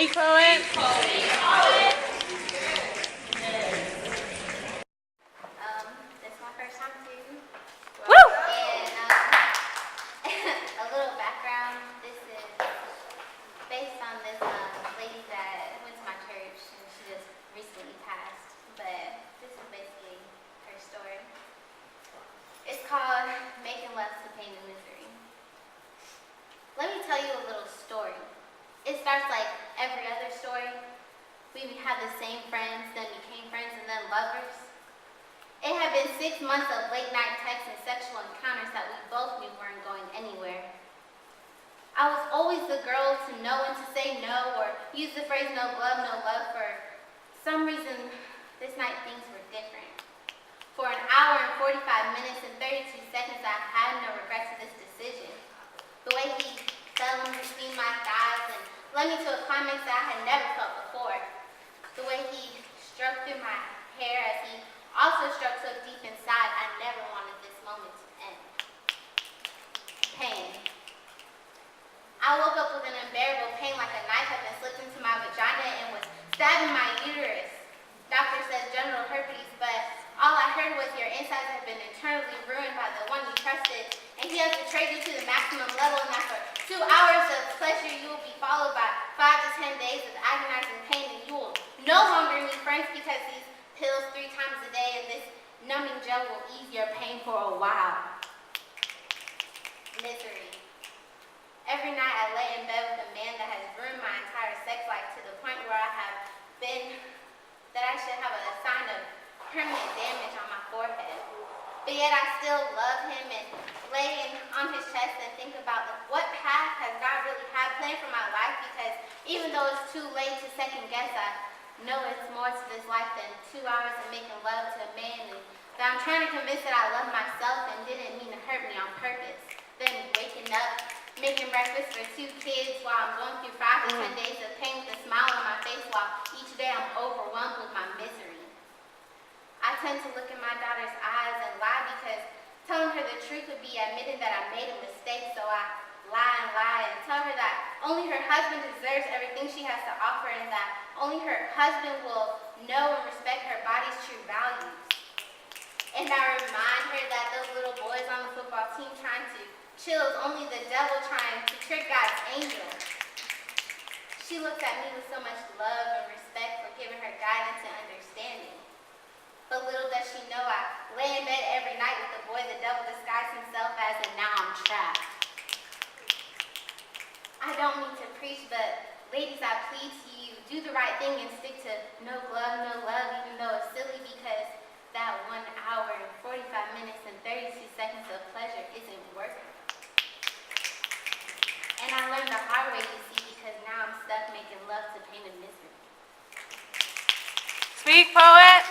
Speak, poet. This is my first time too. Woo! And a little background. This is based on this lady that went to my church, and she just recently passed. But this is basically her story. It's called Making Love to Pain and Misery. Let me tell you a little story. It starts like every other story. We had the same friends, then became friends, and then lovers. It had been 6 months of late night texts and sexual encounters that we both knew weren't going anywhere. I was always the girl to know when to say no, or use the phrase no glove, no love. For some reason, this night things were different. For an hour and 45 minutes and 32 seconds, I had no regrets of this decision. The way he fell in between my thighs and led me to a climax that I had never felt before. The way he stroked through my hair as he also stroked so deep inside. I never wanted this moment to end. Pain. I woke up with an unbearable pain like a knife had been slipped into my vagina and was stabbing my uterus. Doctor said genital herpes, but all I heard was your insides have been internally ruined by the one you trusted, and he has betrayed you to the maximum level, and after 2 hours of pleasure, you will be followed by 5 to 10 days of agonizing pain, and you will no longer need friends because these pills 3 times a day and this numbing gel will ease your pain for a while. Misery. Every night I lay in bed with a man that has ruined my entire sex life to the point where I have been that I should have a sign of permanent damage on my forehead. But yet I still love him and lay on his chest and think about what path has God really had planned for my life, because even though it's too late to second guess, I know it's more to this life than 2 hours of making love to a man, and that I'm trying to convince that I love myself and didn't mean to hurt me on purpose. Then waking up, making breakfast for 2 kids while I'm going through 5 to 10 days of pain with a smile on my face, while each day I'm overwhelmed with my misery. I tend to look in my daughter's eyes and lie, because telling her the truth would be admitting that I made a mistake, so I lie and tell her that only her husband deserves everything she has to offer, and that only her husband will know and respect her body's true values. And I remind her that those little boys on the football team trying to chill is only the devil trying to trick God's angel. She looks at me with so much love and respect for giving her guidance and understanding. But little does she know I lay in bed every night with the boy the devil disguised himself as, and now I'm trapped. I don't mean to preach, but ladies, I plead to you, do the right thing and stick to no glove, no love, even though it's silly, because that 1 hour and 45 minutes and 32 seconds of pleasure isn't worth it. And I learned the hard way, you see, because now I'm stuck making love to pain and misery. Speak, poet.